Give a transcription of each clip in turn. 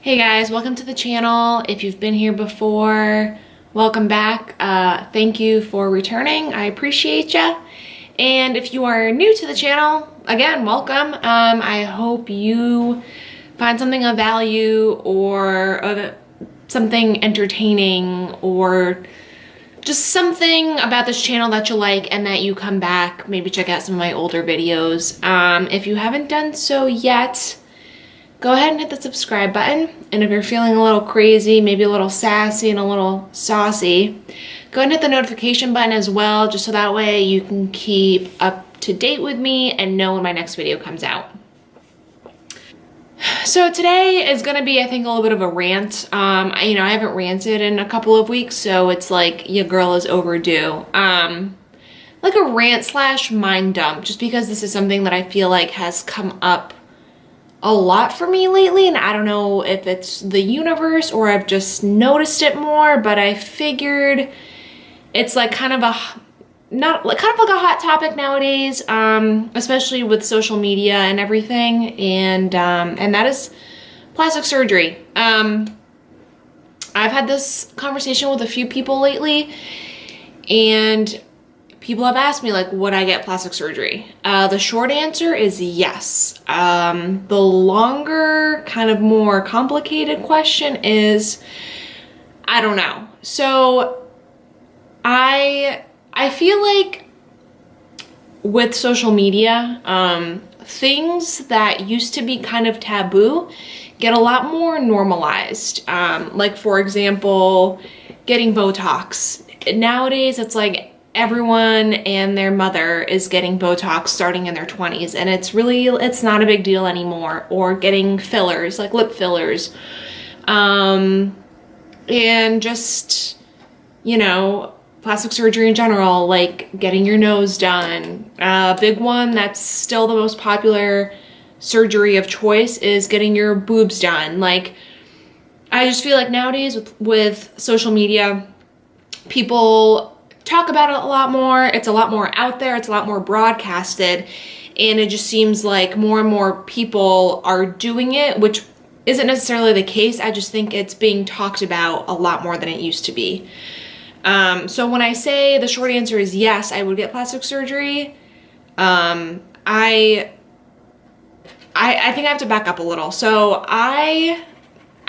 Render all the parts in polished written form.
Hey guys, welcome to the channel. If you've been here before, welcome back. Thank you for returning. I appreciate ya. And if you are new to the channel, again, welcome. I hope you find something of value or something entertaining or just something about this channel that you like and that you come back, maybe check out some of my older videos. If you haven't done so yet, go ahead and hit the subscribe button. And if you're feeling a little crazy, maybe a little sassy and a little saucy, go ahead and hit the notification button as well, just so that way you can keep up to date with me and know when my next video comes out. So today is gonna be, I think, a little bit of a rant. I haven't ranted in a couple of weeks, so it's like your girl is overdue. Like a rant slash mind dump, just because this is something that I feel like has come up a lot for me lately, and I don't know if it's the universe or I've just noticed it more, but I figured it's like kind of like a hot topic nowadays, especially with social media and everything, and that is plastic surgery. I've had this conversation with a few people lately, and people have asked me, like, would I get plastic surgery? The short answer is yes. The longer, kind of more complicated question is, I don't know. So I feel like with social media, things that used to be kind of taboo get a lot more normalized. Like, for example, getting Botox. Nowadays, it's like everyone and their mother is getting Botox starting in their 20s, and it's not a big deal anymore. Or getting fillers, like lip fillers, and just, plastic surgery in general, like getting your nose done. A big one that's still the most popular surgery of choice is getting your boobs done. Like, I just feel like nowadays with social media, people talk about it a lot more. It's a lot more out there. It's a lot more broadcasted, and it just seems like more and more people are doing it, which isn't necessarily the case. I just think it's being talked about a lot more than it used to be. So when I say the short answer is yes, I would get plastic surgery, I think I have to back up a little. So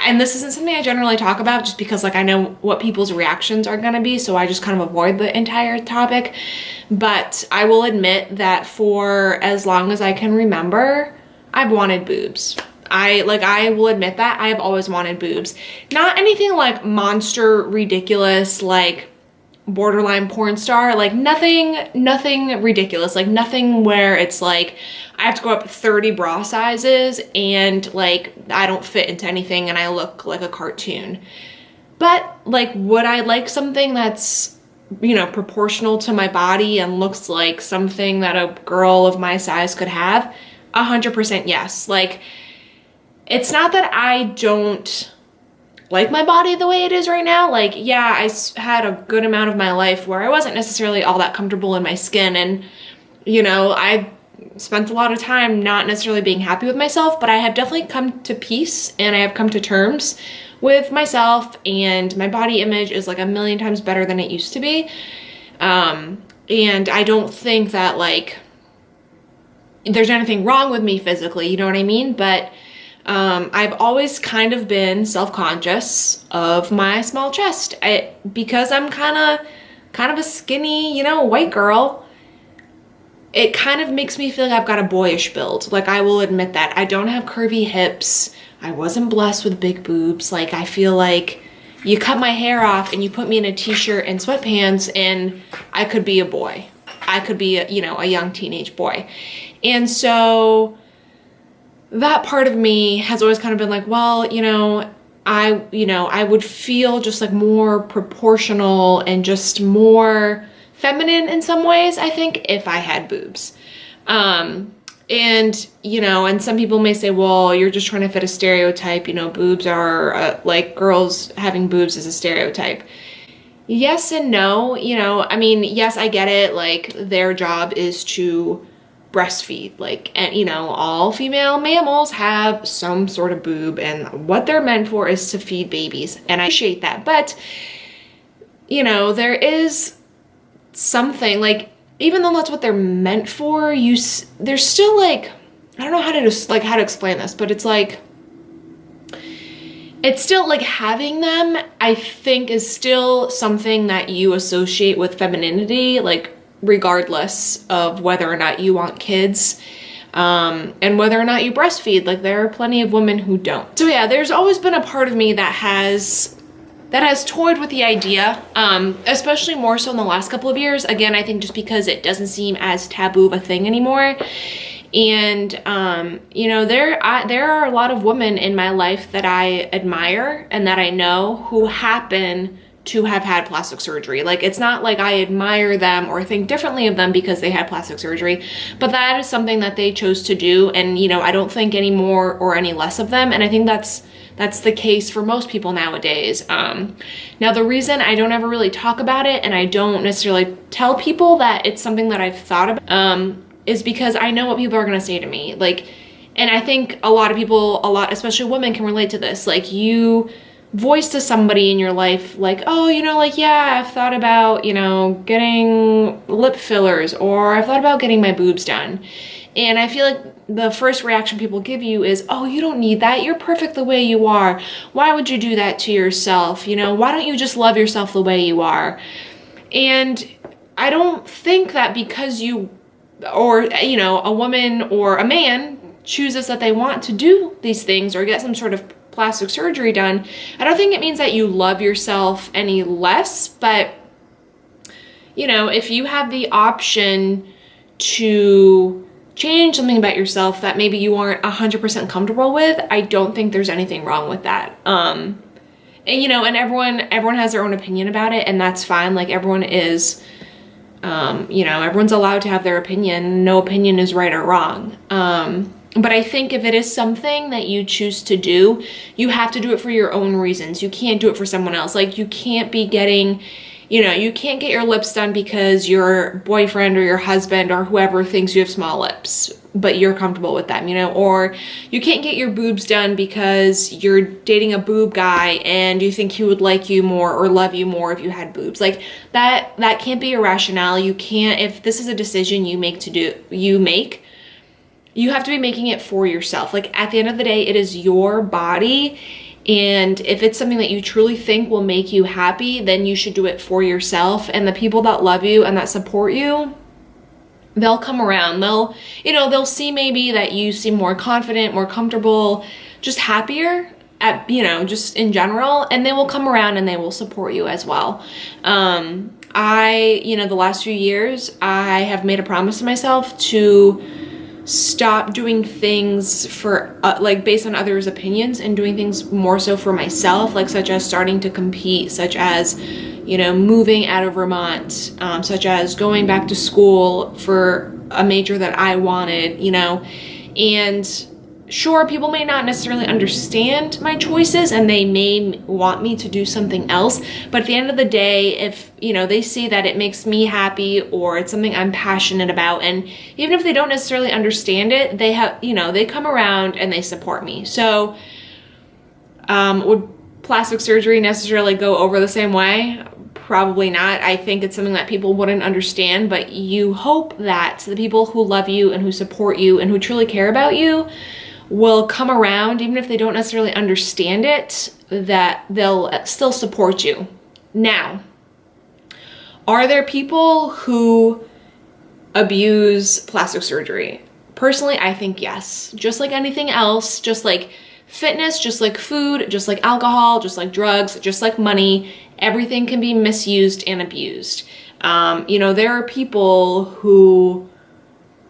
and this isn't something I generally talk about just because, like, I know what people's reactions are gonna be, so I just kind of avoid the entire topic. But I will admit that for as long as I can remember, I've wanted boobs. I will admit that I have always wanted boobs. Not anything like monster ridiculous, like borderline porn star, like nothing ridiculous, like nothing where it's like I have to go up 30 bra sizes and like I don't fit into anything and I look like a cartoon. But like, would I like something that's, proportional to my body and looks like something that a girl of my size could have? 100% yes. Like, it's not that I don't like my body the way it is right now. Like, yeah, I had a good amount of my life where I wasn't necessarily all that comfortable in my skin, and I spent a lot of time not necessarily being happy with myself, but I have definitely come to peace and I have come to terms with myself, and my body image is like a million times better than it used to be. And I don't think that like there's anything wrong with me physically, you know what I mean? But I've always kind of been self-conscious of my small chest. Because I'm kind of a skinny, white girl, it kind of makes me feel like I've got a boyish build. Like, I will admit that. I don't have curvy hips. I wasn't blessed with big boobs. Like, I feel like you cut my hair off and you put me in a t-shirt and sweatpants and I could be a boy. I could be a young teenage boy. And so that part of me has always kind of been like, well, I would feel just like more proportional and just more feminine in some ways, I think, if I had boobs. And some people may say, well, you're just trying to fit a stereotype, boobs are like girls having boobs is a stereotype. Yes and no, yes, I get it. Like, their job is to breastfeed. Like, and you know, all female mammals have some sort of boob, and what they're meant for is to feed babies, and I appreciate that. But you know, there is something, like, even though that's what they're meant for, there's still, like, I don't know how to explain this, but it's like, it's still like having them, I think, is still something that you associate with femininity, like regardless of whether or not you want kids, and whether or not you breastfeed. Like, there are plenty of women who don't. So yeah, there's always been a part of me that has toyed with the idea, especially more so in the last couple of years. Again, I think just because it doesn't seem as taboo of a thing anymore. And, you know, there are a lot of women in my life that I admire and that I know who happen to have had plastic surgery. Like, it's not like I admire them or think differently of them because they had plastic surgery, but that is something that they chose to do. And, you know, I don't think any more or any less of them. And I think that's the case for most people nowadays. Now, the reason I don't ever really talk about it and I don't necessarily tell people that it's something that I've thought about, is because I know what people are gonna say to me. Like, and I think a lot of people, especially women, can relate to this. Like, you voice to somebody in your life, like, oh, you know, like, yeah, I've thought about, you know, getting lip fillers, or I've thought about getting my boobs done. And I feel like the first reaction people give you is, oh, you don't need that. You're perfect the way you are. Why would you do that to yourself? You know, why don't you just love yourself the way you are? And I don't think that because you, or, you know, a woman or a man chooses that they want to do these things or get some sort of plastic surgery done, I don't think it means that you love yourself any less. But, you know, if you have the option to change something about yourself that maybe you aren't 100% comfortable with, I don't think there's anything wrong with that. And, you know, and everyone has their own opinion about it, and that's fine. Like, everyone is, you know, everyone's allowed to have their opinion. No opinion is right or wrong. But I think if it is something that you choose to do, you have to do it for your own reasons. You can't do it for someone else. Like, you can't be getting, you know, you can't get your lips done because your boyfriend or your husband or whoever thinks you have small lips, but you're comfortable with them, you know, or you can't get your boobs done because you're dating a boob guy and you think he would like you more or love you more if you had boobs. Like, that can't be a rationale. You can't, if this is a decision you have to be making it for yourself. Like, at the end of the day, it is your body. And if it's something that you truly think will make you happy, then you should do it for yourself. And the people that love you and that support you, they'll come around. They'll, you know, they'll see maybe that you seem more confident, more comfortable, just happier at, you know, just in general, and they will come around and they will support you as well. You know, the last few years, I have made a promise to myself to stop doing things for like based on others' opinions and doing things more so for myself, like such as starting to compete, such as, you know, moving out of Vermont, such as going back to school for a major that I wanted, you know. And sure, people may not necessarily understand my choices and they may want me to do something else, but at the end of the day, if, you know, they see that it makes me happy or it's something I'm passionate about, and even if they don't necessarily understand it, they have, you know, they come around and they support me. So would plastic surgery necessarily go over the same way? Probably not. I think it's something that people wouldn't understand, but you hope that the people who love you and who support you and who truly care about you will come around, even if they don't necessarily understand it, that they'll still support you. Now, are there people who abuse plastic surgery? Personally, I think yes. Just like anything else, just like fitness, just like food, just like alcohol, just like drugs, just like money, everything can be misused and abused. You know, there are people who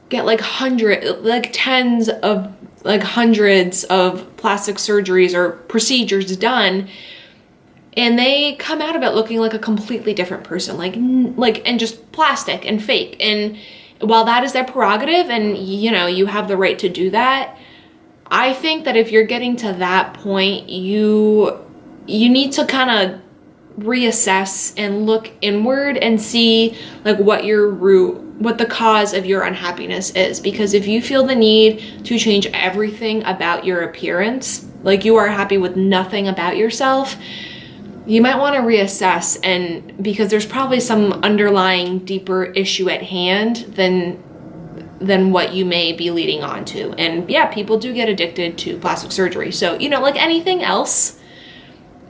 get like hundreds of plastic surgeries or procedures done, and they come out of it looking like a completely different person, and just plastic and fake. And while that is their prerogative and, you know, you have the right to do that, I think that if you're getting to that point, you need to kind of reassess and look inward and see like what your root what the cause of your unhappiness is. Because if you feel the need to change everything about your appearance, like you are happy with nothing about yourself, you might want to reassess, and because there's probably some underlying deeper issue at hand than what you may be leading on to. And yeah, people do get addicted to plastic surgery. So, you know, like anything else,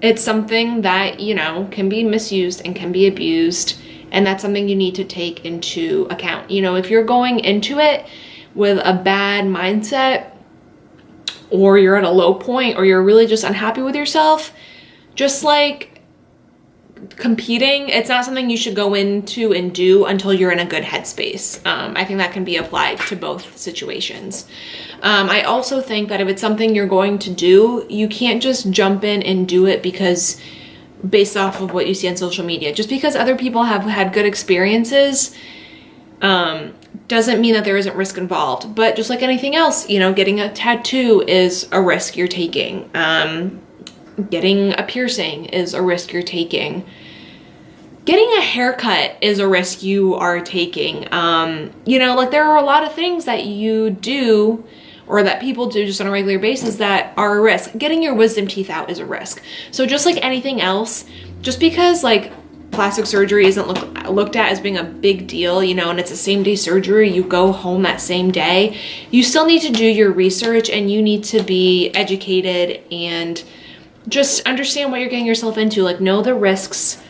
it's something that, you know, can be misused and can be abused. And that's something you need to take into account. You know, if you're going into it with a bad mindset, or you're at a low point, or you're really just unhappy with yourself, just like competing, it's not something you should go into and do until you're in a good headspace. I think that can be applied to both situations. I also think that if it's something you're going to do, you can't just jump in and do it because based off of what you see on social media. Just because other people have had good experiences doesn't mean that there isn't risk involved. But just like anything else, you know, getting a tattoo is a risk you're taking. Getting a piercing is a risk you're taking. Getting a haircut is a risk you are taking. You know, like there are a lot of things that you do or that people do just on a regular basis that are a risk. Getting your wisdom teeth out is a risk. So just like anything else, just because like plastic surgery isn't looked at as being a big deal, you know, and it's a same-day surgery, you go home that same day, you still need to do your research and you need to be educated and just understand what you're getting yourself into. Like, know the risks,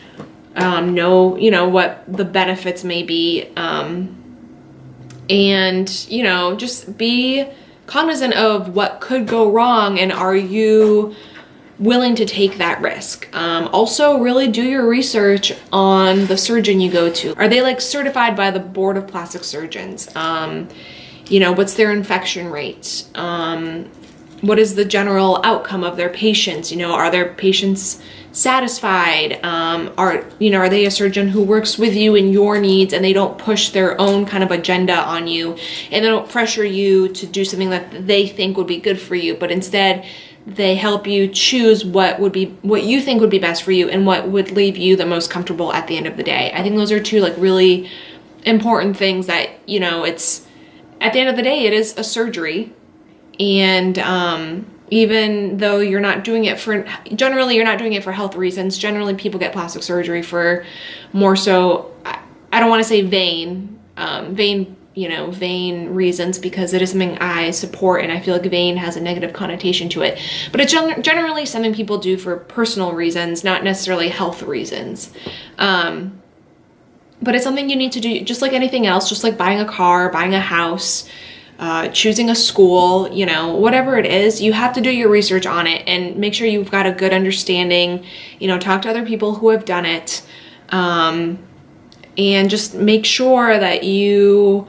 know, you know, what the benefits may be, and, you know, just be cognizant of what could go wrong and are you willing to take that risk. Also, really do your research on the surgeon you go to. Are they like certified by the Board of Plastic Surgeons? You know, what's their infection rate? What is the general outcome of their patients? You know, are their patients satisfied? Are they a surgeon who works with you and your needs and they don't push their own kind of agenda on you and they don't pressure you to do something that they think would be good for you, but instead they help you choose what you think would be best for you and what would leave you the most comfortable at the end of the day. I think those are two like really important things that, you know, it's at the end of the day, it is a surgery. And even though you're not doing it for health reasons, generally people get plastic surgery for more so, I don't want to say vain reasons, because it is something I support and I feel like vain has a negative connotation to it. But it's generally something people do for personal reasons, not necessarily health reasons. But it's something you need to do just like anything else, just like buying a car, buying a house, choosing a school, you know, whatever it is, you have to do your research on it and make sure you've got a good understanding, you know, talk to other people who have done it, and just make sure that you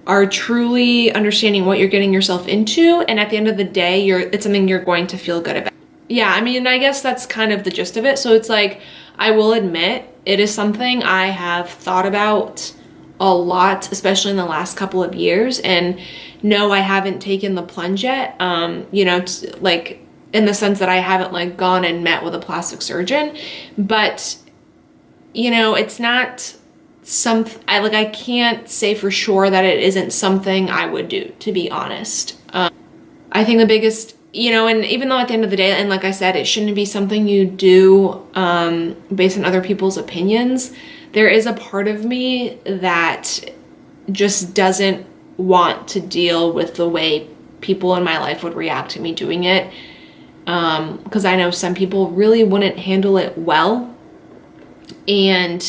are truly understanding what you're getting yourself into. And at the end of the day, it's something you're going to feel good about. Yeah, I mean, I guess that's kind of the gist of it. So it's like, I will admit, it is something I have thought about a lot, especially in the last couple of years. And no, I haven't taken the plunge yet, you know, like in the sense that I haven't like gone and met with a plastic surgeon, but you know, it's not I can't say for sure that it isn't something I would do, to be honest. I think the biggest, you know, and even though at the end of the day, and like I said, it shouldn't be something you do based on other people's opinions, there is a part of me that just doesn't want to deal with the way people in my life would react to me doing it. Because I know some people really wouldn't handle it well. And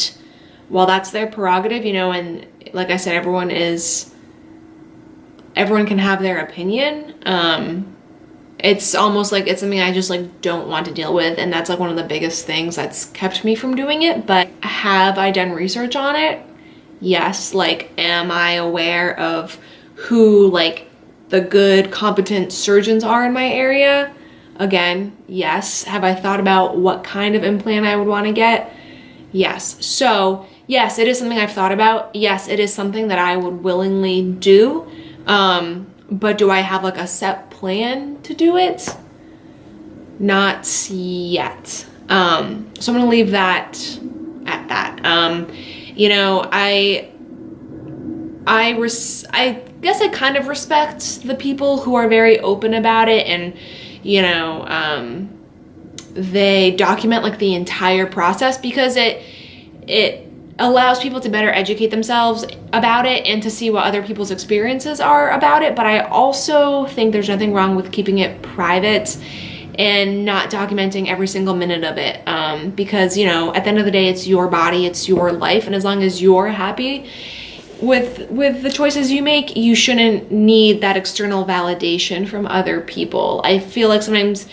while that's their prerogative, you know, and like I said, everyone can have their opinion. It's almost like it's something I just like don't want to deal with, and that's like one of the biggest things that's kept me from doing it. But have I done research on it? Yes. Like, am I aware of who like the good competent surgeons are in my area? Again, yes. Have I thought about what kind of implant I would want to get? Yes. So yes, it is something I've thought about. Yes, it is something that I would willingly do. But do I have like a set plan to do it? Not yet. So I'm gonna leave that at that. You know, I guess I kind of respect the people who are very open about it, and you know, they document like the entire process, because it allows people to better educate themselves about it and to see what other people's experiences are about it. But I also think there's nothing wrong with keeping it private and not documenting every single minute of it, because, you know, at the end of the day, it's your body, it's your life, and as long as you're happy with the choices you make, you shouldn't need that external validation from other people. I feel like sometimes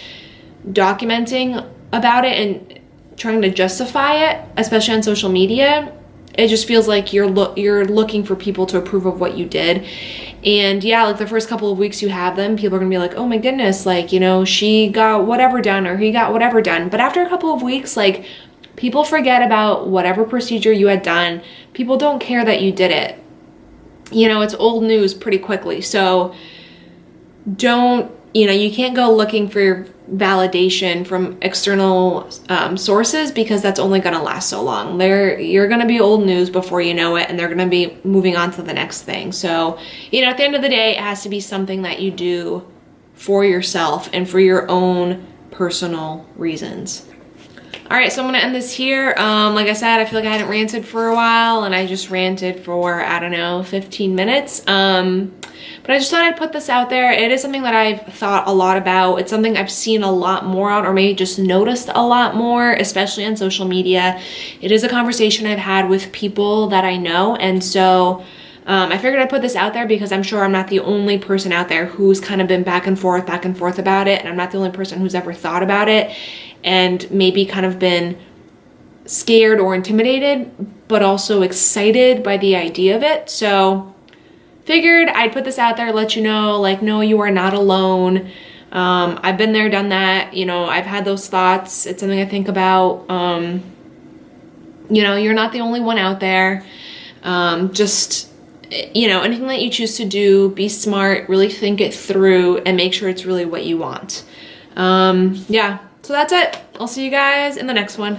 documenting about it and trying to justify it, especially on social media, it just feels like you're looking for people to approve of what you did. And yeah, like the first couple of weeks you have them, people are gonna be like, oh my goodness, like, you know, she got whatever done or he got whatever done. But after a couple of weeks, like, people forget about whatever procedure you had done. People don't care that you did it. You know, it's old news pretty quickly. So don't, you know, you can't go looking for validation from external sources, because that's only going to last so long. You're going to be old news before you know it, and they're going to be moving on to the next thing. So, you know, at the end of the day, it has to be something that you do for yourself and for your own personal reasons. All right, so I'm gonna end this here. Like I said, I feel like I hadn't ranted for a while, and I just ranted for, I don't know, 15 minutes. But I just thought I'd put this out there. It is something that I've thought a lot about. It's something I've seen a lot more on, or maybe just noticed a lot more, especially on social media. It is a conversation I've had with people that I know, and so I figured I'd put this out there because I'm sure I'm not the only person out there who's kind of been back and forth about it, and I'm not the only person who's ever thought about it and maybe kind of been scared or intimidated, but also excited by the idea of it. So figured I'd put this out there, let you know, like, no, you are not alone. I've been there, done that. You know, I've had those thoughts. It's something I think about. You know, you're not the only one out there. Just, you know, anything that you choose to do, be smart, really think it through, and make sure it's really what you want. Yeah, so that's it. I'll see you guys in the next one.